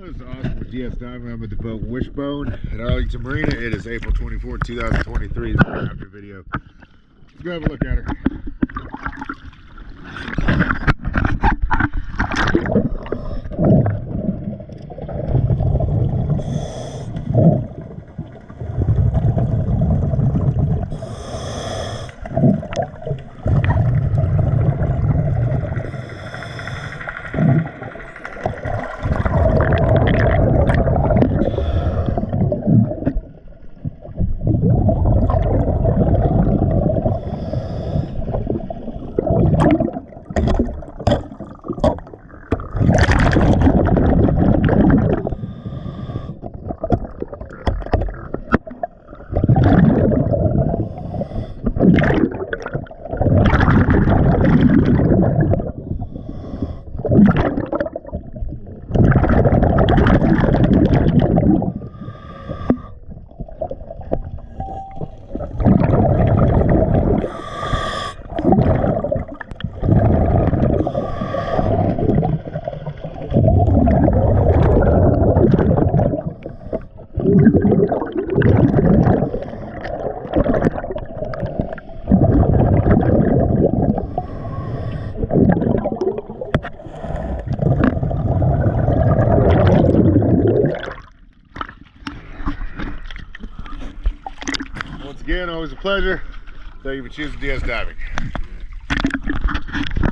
This is Austin with DS Diving. I'm at the boat Wishbone at Arlington Marina. It is April 24, 2023. This is an after video. Let's go have a look at her. Once again, always a pleasure. Thank you for choosing DS Diving.